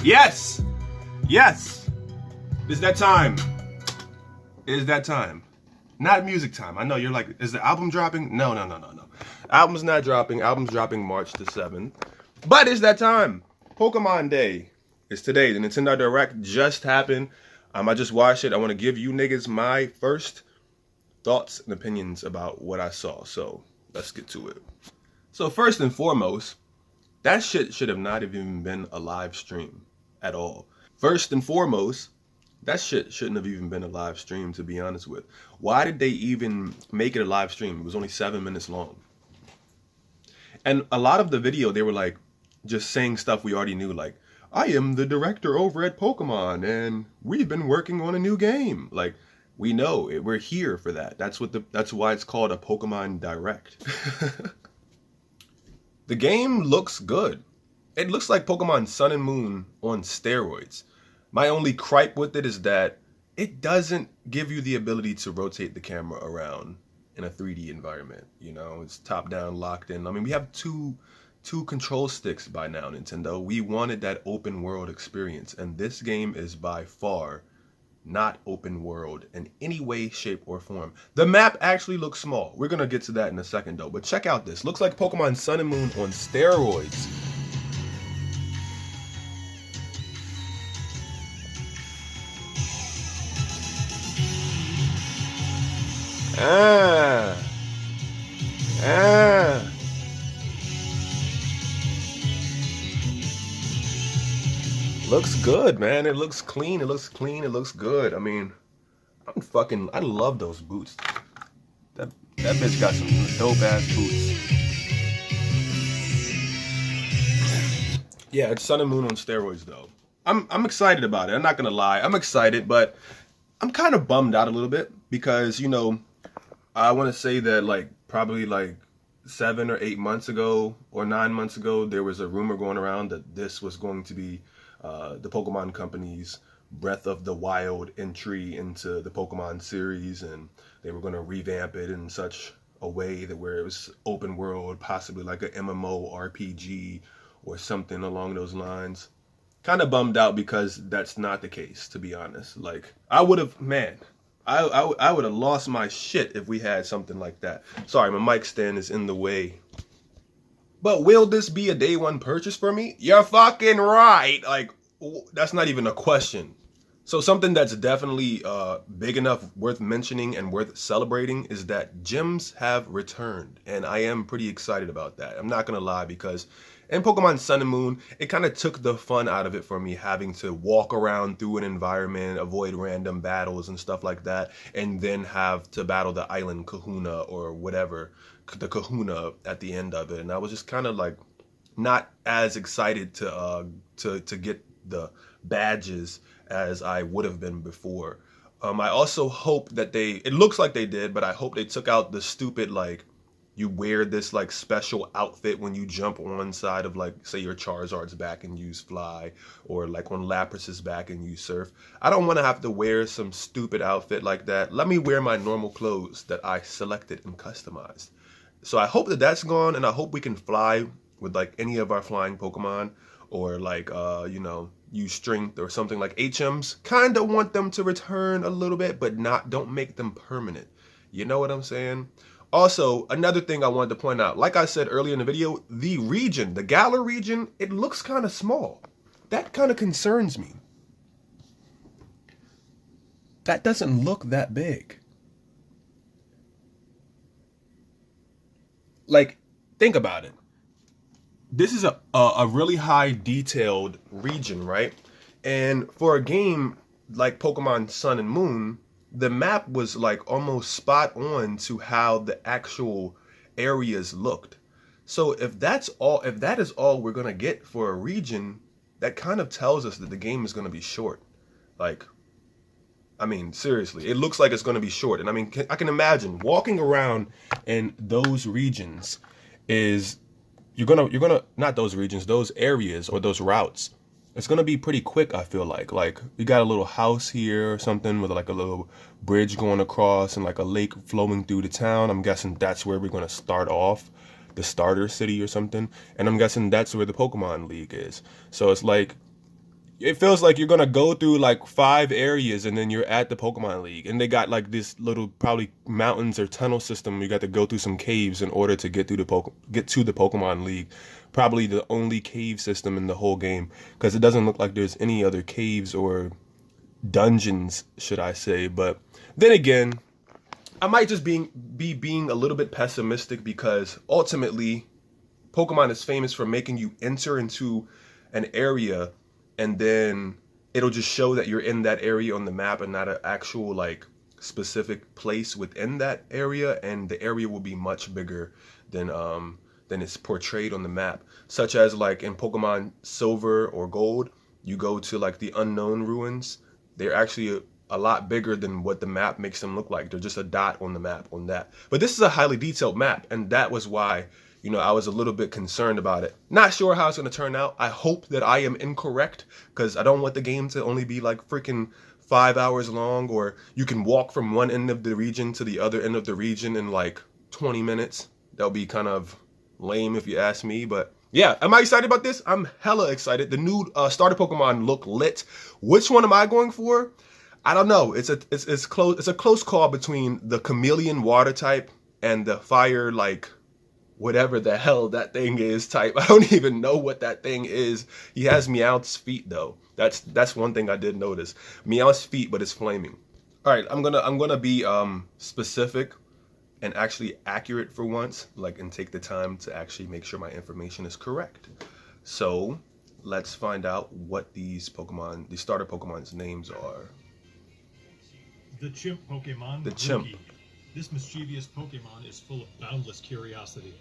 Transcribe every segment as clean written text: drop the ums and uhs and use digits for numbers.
Yes! Yes! It's that time. It is that time. Not music time. I know you're like, is the album dropping? No. Album's not dropping. Album's dropping March the 7th. But it's that time. Pokemon Day is today. The Nintendo Direct just happened. I just watched it. I want to give you niggas my first thoughts and opinions about what I saw. So let's get to it. So first and foremost, that shit should have not even been a live stream at all. First and foremost, that shit shouldn't have even been a live stream, to be honest with. Why did they even make it a live stream? It was only 7 minutes long. And a lot of the video, they were like just saying stuff we already knew, like, I am the director over at Pokemon and we've been working on a new game. Like, we know it, we're here for that. That's why it's called a Pokemon Direct. The game looks good. It looks like Pokemon Sun and Moon on steroids. My only gripe with it is that it doesn't give you the ability to rotate the camera around in a 3D environment. You know, it's top down, locked in. I mean, we have two control sticks by now, Nintendo. We wanted that open world experience, and this game is by far not open world in any way, shape, or form. The map actually looks small. We're gonna get to that in a second though, but check out this. Looks like Pokemon Sun and Moon on steroids. Looks good, man. It looks clean. It looks clean. It looks good. I mean, I love those boots. That bitch got some dope ass boots. Yeah, it's Sun and Moon on steroids though. I'm excited about it. I'm not gonna lie. I'm excited, but I'm kind of bummed out a little bit because, you know, I want to say that like probably like 7 or 8 months ago or 9 months ago, there was a rumor going around that this was going to be the Pokemon Company's Breath of the Wild entry into the Pokemon series, and they were going to revamp it in such a way that where it was open world, possibly like an MMO RPG or something along those lines. Kind of bummed out because that's not the case, to be honest. Like, I would have, man, I would have lost my shit if we had something like that. Sorry, my mic stand is in the way. But will this be a day one purchase for me? You're fucking right. Like, that's not even a question. So something that's definitely big enough, worth mentioning and worth celebrating is that gyms have returned. And I am pretty excited about that. I'm not going to lie, because in Pokemon Sun and Moon, it kind of took the fun out of it for me, having to walk around through an environment, avoid random battles and stuff like that, and then have to battle the island kahuna or whatever, the kahuna at the end of it. And I was just kind of like not as excited to get the badges as I would have been before. I also hope that it looks like they did, but I hope they took out the stupid, like, you wear this like special outfit when you jump on one side of, like, say your Charizard's back and use Fly, or like on Lapras's back and use Surf. I don't want to have to wear some stupid outfit like that. Let me wear my normal clothes that I selected and customized. So I hope that that's gone, and I hope we can fly with like any of our flying Pokemon, or like you know, use strength or something like HMs. Kind of want them to return a little bit, but don't make them permanent. You know what I'm saying? Also, another thing I wanted to point out, like I said earlier in the video, the region, the Galar region, it looks kind of small. That kind of concerns me. That doesn't look that big. Like, think about it. This is a really high detailed region, right? And for a game like Pokemon Sun and Moon, the map was like almost spot on to how the actual areas looked. So if that is all we're gonna get for a region, that kind of tells us that the game is gonna be short. Like, I mean, seriously, it looks like it's gonna be short. And I mean, I can imagine walking around in those regions is, you're gonna not those regions, those areas or those routes. It's gonna be pretty quick, I feel like. Like, we got a little house here or something with like a little bridge going across and like a lake flowing through the town. I'm guessing that's where we're gonna start off. the starter city or something. And I'm guessing that's where the Pokemon League is. So it's like, it feels like you're gonna go through like 5 areas and then you're at the Pokemon League. And they got like this little probably mountains or tunnel system. You got to go through some caves in order to get to the Pokemon League. Probably the only cave system in the whole game, because it doesn't look like there's any other caves or dungeons, should I say. But then again, I might just be being a little bit pessimistic, because ultimately Pokemon is famous for making you enter into an area and then it'll just show that you're in that area on the map and not an actual like specific place within that area, and the area will be much bigger than it's portrayed on the map. Such as like in Pokemon Silver or Gold, you go to like the unknown ruins. They're actually a lot bigger than what the map makes them look like. They're just a dot on the map on that. But this is a highly detailed map, and that was why, you know, I was a little bit concerned about it. Not sure how it's going to turn out. I hope that I am incorrect, because I don't want the game to only be like freaking 5 hours long, or you can walk from one end of the region to the other end of the region in like 20 minutes. That'll be kind of lame if you ask me. But yeah, am I excited about this? I'm hella excited. The new starter Pokemon look lit. Which one am I going for? I don't know. It's a close call between the chameleon water type and the fire, like whatever the hell that thing is type. I don't even know what that thing is. He has Meowth's feet though. That's one thing I did notice. Meowth's feet, but it's flaming. All right, I'm gonna be specific and actually accurate for once, like, and take the time to actually make sure my information is correct. So let's find out what these starter Pokemon's names are. The chimp Pokemon, the chimp. This mischievous Pokemon is full of boundless curiosity.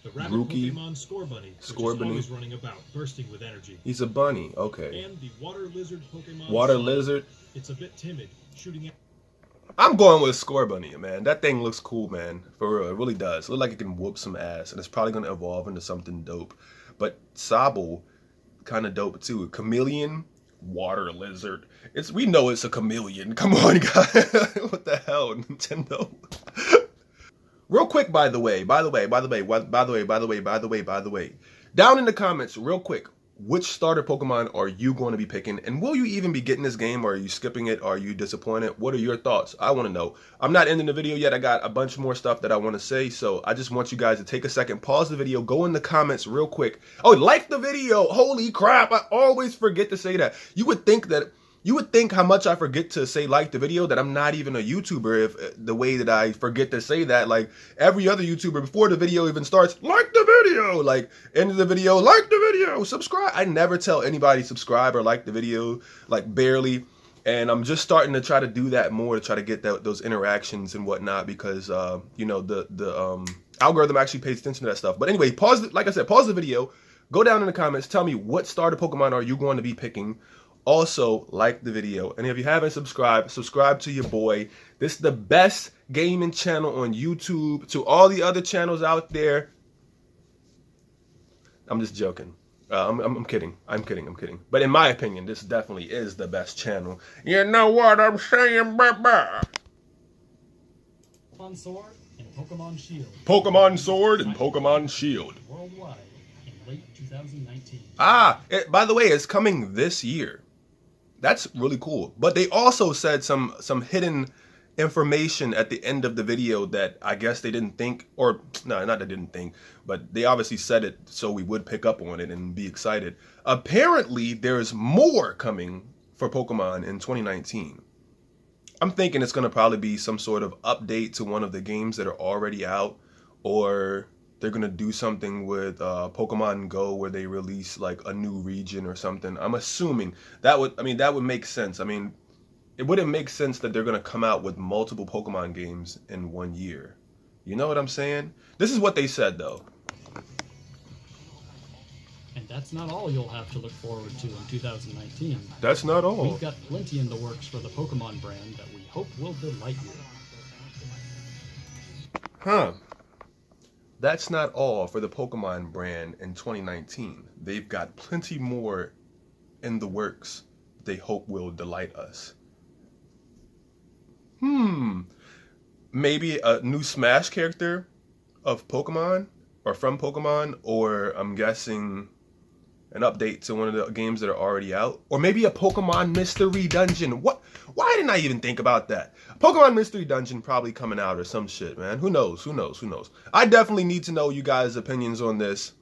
The rabbit Rookie. Pokemon Scorbunny, which is always running about, bursting with energy. He's a bunny, okay. And the water lizard Pokemon. Water lizard. It's a bit timid, shooting at... I'm going with Scorbunny, man. That thing looks cool, man. For real, it really does. It looks like it can whoop some ass, and it's probably gonna evolve into something dope. But Sobble, kind of dope too. Chameleon, water lizard. We know it's a chameleon. Come on, guys. What the hell, Nintendo? Real quick, by the way. Down in the comments, real quick, which starter Pokemon are you going to be picking? And will you even be getting this game? Or are you skipping it? Are you disappointed? What are your thoughts? I want to know. I'm not ending the video yet. I got a bunch more stuff that I want to say. So I just want you guys to take a second, pause the video, go in the comments real quick. Oh, like the video. Holy crap. I always forget to say that. You would think how much I forget to say like the video, that I'm not even a YouTuber, if the way that I forget to say that. Like every other YouTuber, before the video even starts, like the video, like end of the video, like the video, subscribe. I never tell anybody subscribe or like the video, like barely. And I'm just starting to try to do that more, to try to get those interactions and whatnot, because you know, the algorithm actually pays attention to that stuff. But anyway, like I said, pause the video, go down in the comments, tell me what starter Pokemon are you going to be picking. Also, like the video. And if you haven't subscribed, subscribe to your boy. This is the best gaming channel on YouTube. To all the other channels out there, I'm just joking. I'm kidding. I'm kidding. But in my opinion, this definitely is the best channel. You know what I'm saying, Pokemon Sword and Pokemon Shield. Pokemon Sword and Pokemon Shield. Worldwide in late 2019. By the way, it's coming this year. That's really cool. But they also said some hidden information at the end of the video that I guess they didn't think, or no, not they didn't think, but they obviously said it so we would pick up on it and be excited. Apparently, there's more coming for Pokemon in 2019. I'm thinking it's going to probably be some sort of update to one of the games that are already out, or they're going to do something with Pokemon Go where they release like a new region or something. I'm assuming that would make sense. I mean, it wouldn't make sense that they're going to come out with multiple Pokemon games in 1 year. You know what I'm saying? This is what they said though. And that's not all you'll have to look forward to in 2019. That's not all. We've got plenty in the works for the Pokemon brand that we hope will delight you. Huh. That's not all for the Pokemon brand in 2019. They've got plenty more in the works they hope will delight us. Maybe a new Smash character of Pokemon? or from Pokemon, or I'm guessing an update to one of the games that are already out, or maybe a Pokemon Mystery Dungeon. What? Why didn't I even think about that? Pokemon Mystery Dungeon probably coming out or some shit, man. Who knows? Who knows? Who knows? I definitely need to know you guys' opinions on this.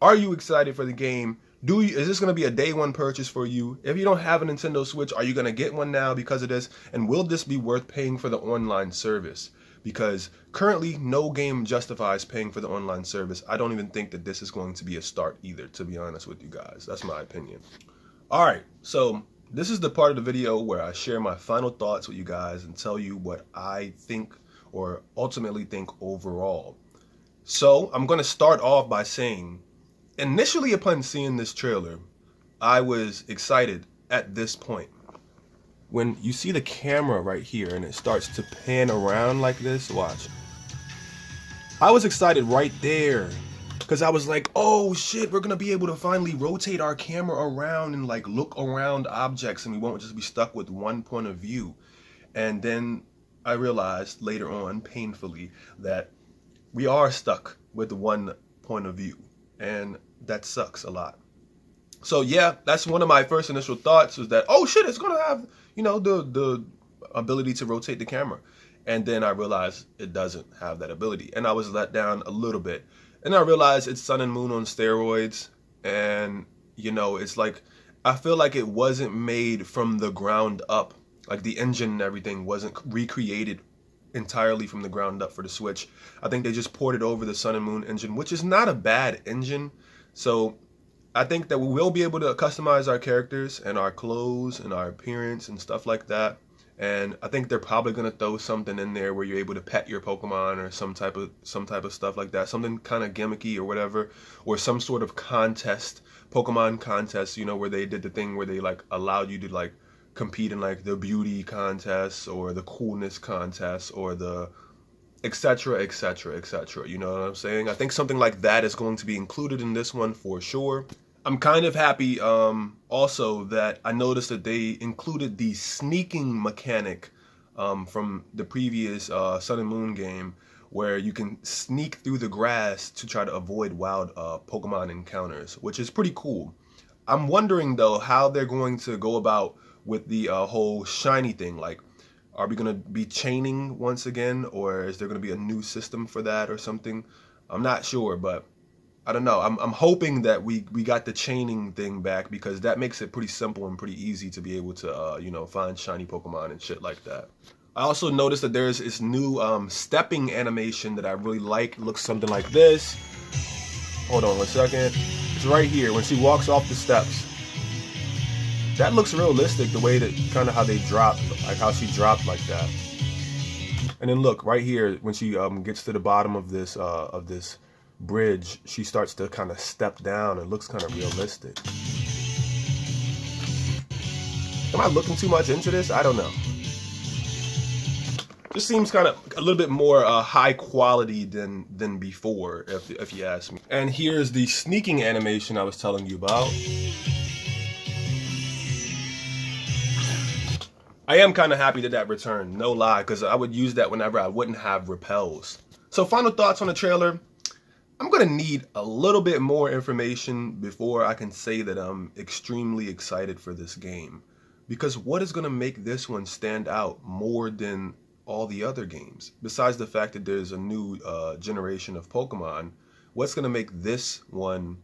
Are you excited for the game? Is this going to be a day one purchase for you? If you don't have a Nintendo Switch, are you going to get one now because of this? And will this be worth paying for the online service? Because currently no game justifies paying for the online service. I don't even think that this is going to be a start either, to be honest with you guys. That's my opinion. All right, so this is the part of the video where I share my final thoughts with you guys and tell you what I think or ultimately think overall. So I'm going to start off by saying, initially upon seeing this trailer, I was excited at this point. When you see the camera right here and it starts to pan around like this, watch. I was excited right there because I was like, oh shit, we're gonna be able to finally rotate our camera around and like look around objects and we won't just be stuck with one point of view. And then I realized later on, painfully, that we are stuck with one point of view, and that sucks a lot. So yeah, that's one of my first initial thoughts, was that, oh shit, it's gonna have, you know, the ability to rotate the camera. And then I realized it doesn't have that ability, and I was let down a little bit. And I realized it's Sun and Moon on steroids, and you know, it's like, I feel like it wasn't made from the ground up. Like the engine and everything wasn't recreated entirely from the ground up for the Switch. I think they just ported over the Sun and Moon engine, which is not a bad engine. So I think that we will be able to customize our characters and our clothes and our appearance and stuff like that. And I think they're probably gonna throw something in there where you're able to pet your Pokemon or some type of stuff like that, something kind of gimmicky or whatever, or some sort of contest, Pokemon contest, you know, where they did the thing where they like allowed you to like compete in like the beauty contests or the coolness contests or the etc, etc, etc. You know what I'm saying? I think something like that is going to be included in this one for sure. I'm kind of happy also that I noticed that they included the sneaking mechanic from the previous Sun and Moon game, where you can sneak through the grass to try to avoid wild Pokemon encounters, which is pretty cool. I'm wondering though how they're going to go about with the whole shiny thing. Like, are we going to be chaining once again, or is there going to be a new system for that or something? I'm not sure, but I don't know. I'm hoping that we got the chaining thing back, because that makes it pretty simple and pretty easy to be able to, you know, find shiny Pokemon and shit like that. I also noticed that there's this new stepping animation that I really like. It looks something like this. Hold on one second. It's right here when she walks off the steps. That looks realistic, the way that kind of how they drop, like how she dropped like that. And then look right here when she gets to the bottom of this bridge, she starts to kind of step down. It looks kind of realistic. Am I looking too much into this? I don't know. Just seems kind of a little bit more high quality than before, if you ask me. And here's the sneaking animation I was telling you about. I am kind of happy that returned, no lie, because I would use that whenever I wouldn't have repels. So final thoughts on the trailer. I'm going to need a little bit more information before I can say that I'm extremely excited for this game. Because what is going to make this one stand out more than all the other games? Besides the fact that there's a new generation of Pokemon, what's going to make this one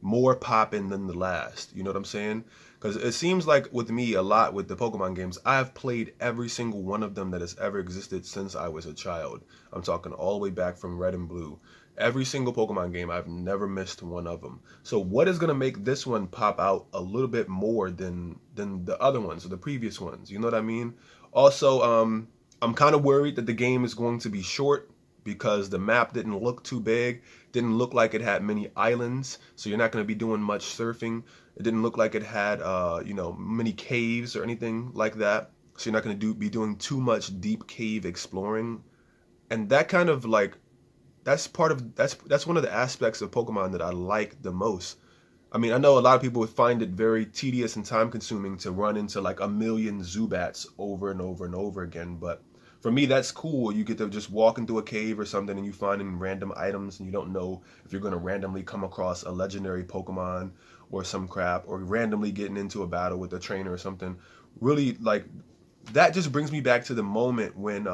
more poppin' than the last? You know what I'm saying? Because it seems like with me a lot with the Pokemon games, I have played every single one of them that has ever existed since I was a child. I'm talking all the way back from Red and Blue. Every single Pokemon game, I've never missed one of them. So what is going to make this one pop out a little bit more than the other ones or the previous ones? You know what I mean? Also, I'm kind of worried that the game is going to be short, because the map didn't look too big, didn't look like it had many islands, so you're not going to be doing much surfing. It didn't look like it had, you know, many caves or anything like that, so you're not going to be doing too much deep cave exploring. And that kind of like, that's one of the aspects of Pokemon that I like the most. I mean, I know a lot of people would find it very tedious and time consuming to run into like a million Zubats over and over and over again, but For me, that's cool. You get to just walk into a cave or something and you find random items and you don't know if you're going to randomly come across a legendary Pokemon or some crap, or randomly getting into a battle with a trainer or something. Really, like, that just brings me back to the moment when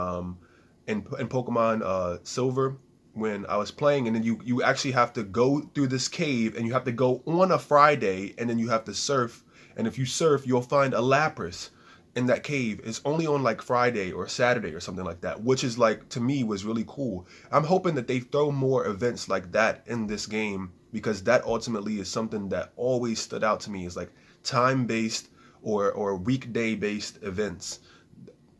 in Pokemon Silver, when I was playing, and then you actually have to go through this cave and you have to go on a Friday and then you have to surf, and if you surf you'll find a Lapras in that cave. It's only on like Friday or Saturday or something like that, which is like, to me, was really cool. I'm hoping that they throw more events like that in this game, because that ultimately is something that always stood out to me, is like time-based or weekday-based events.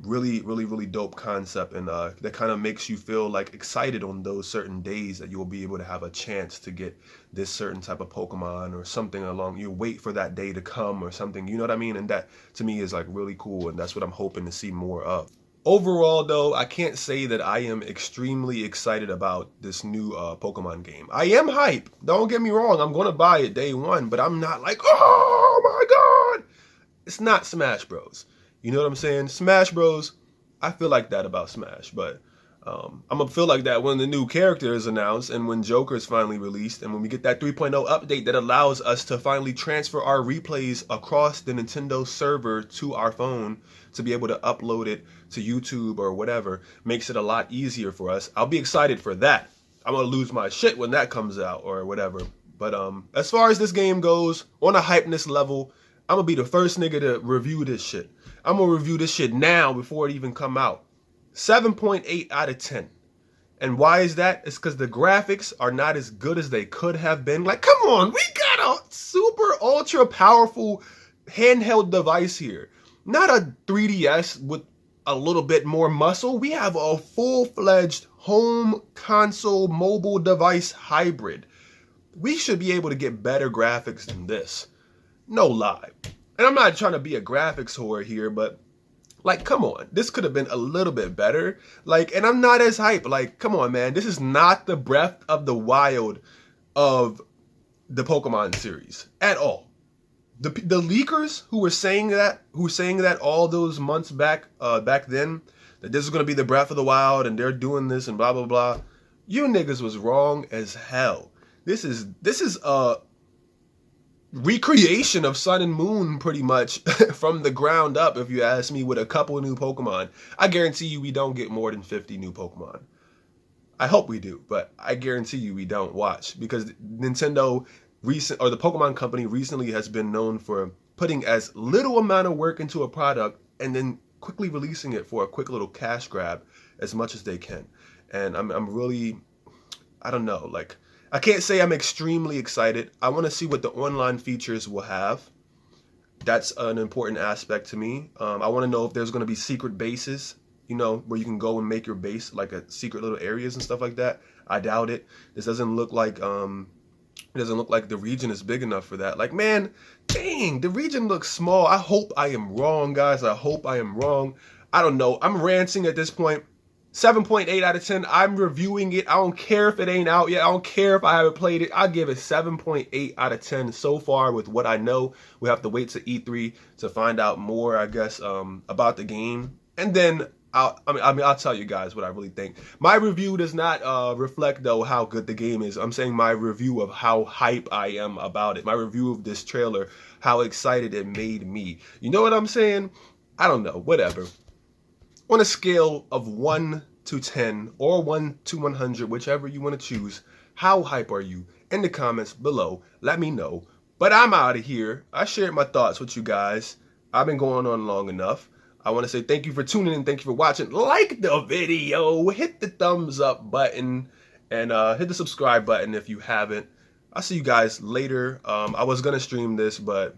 Really dope concept, and that kind of makes you feel like excited on those certain days that you'll be able to have a chance to get this certain type of Pokemon or something along. You wait for that day to come or something, you know what I mean? And that to me is like really cool, and that's what I'm hoping to see more of. Overall though, I can't say that I am extremely excited about this new Pokemon game. I am hype, don't get me wrong, I'm gonna buy it day one, but I'm not like, oh my god. It's not Smash Bros. You know what I'm saying? Smash Bros, I feel like that about Smash, but I'm gonna feel like that when the new character is announced and when Joker is finally released and when we get that 3.0 update that allows us to finally transfer our replays across the Nintendo server to our phone to be able to upload it to YouTube or whatever. Makes it a lot easier for us. I'll be excited for that. I'm gonna lose my shit when that comes out or whatever. But as far as this game goes, on a hypeness level, I'm gonna be the first nigga to review this shit. I'm gonna review this shit now before it even come out. 7.8 out of 10. And why is that? It's because the graphics are not as good as they could have been. Like, come on, we got a super ultra powerful handheld device here. Not a 3DS with a little bit more muscle. We have a full-fledged home console mobile device hybrid. We should be able to get better graphics than this. No lie. And I'm not trying to be a graphics whore here, but like, come on, this could have been a little bit better. Like, and I'm not as hype. Like, come on, man, this is not the Breath of the Wild of the Pokemon series at all. The leakers who were saying that all those months back then, that this is gonna be the Breath of the Wild and they're doing this and blah blah blah, you niggas was wrong as hell. This is a recreation of Sun and Moon pretty much from the ground up, if you ask me, with a couple of new Pokemon. I guarantee you we don't get more than 50 new Pokemon. I hope we do, but I guarantee you we don't. Watch, because Nintendo the Pokemon Company recently has been known for putting as little amount of work into a product and then quickly releasing it for a quick little cash grab as much as they can. And I'm really, I don't know, like, I can't say I'm extremely excited. I want to see what the online features will have. That's an important aspect to me. I want to know if there's going to be secret bases, you know, where you can go and make your base, like a secret little areas and stuff like that. I doubt it. This doesn't look like the region is big enough for that. Like, man, dang, the region looks small. I hope I am wrong, guys. I hope I am wrong. I don't know. I'm ranting at this point. 7.8 out of 10. I'm reviewing it. I don't care if it ain't out yet. I don't care if I haven't played it. I give it 7.8 out of 10 so far with what I know. We have to wait to E3 to find out more, I guess, about the game. And then I'll tell you guys what I really think. My review does not reflect, though, how good the game is. I'm saying my review of how hype I am about it. My review of this trailer, how excited it made me. You know what I'm saying? I don't know. Whatever. On a scale of 1 to 10 or 1 to 100, whichever you want to choose, how hype are you? In the comments below, let me know. But I'm out of here. I shared my thoughts with you guys. I've been going on long enough. I want to say thank you for tuning in. Thank you for watching. Like the video. Hit the thumbs up button. And hit the subscribe button if you haven't. I'll see you guys later. I was going to stream this, but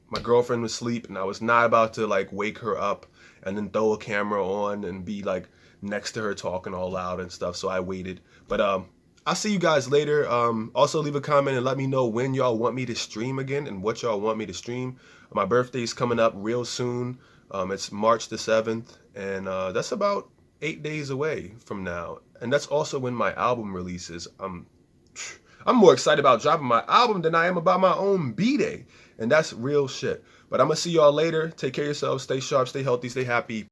my girlfriend was asleep. And I was not about to, like, wake her up and then throw a camera on and be, like, next to her talking all loud and stuff. So I waited. But I'll see you guys later. Also, leave a comment and let me know when y'all want me to stream again and what y'all want me to stream. My birthday's coming up real soon. It's March the 7th, and that's about 8 days away from now. And that's also when my album releases. I'm more excited about dropping my album than I am about my own B-Day. And that's real shit. But I'm going to see y'all later. Take care of yourselves. Stay sharp, stay healthy, stay happy.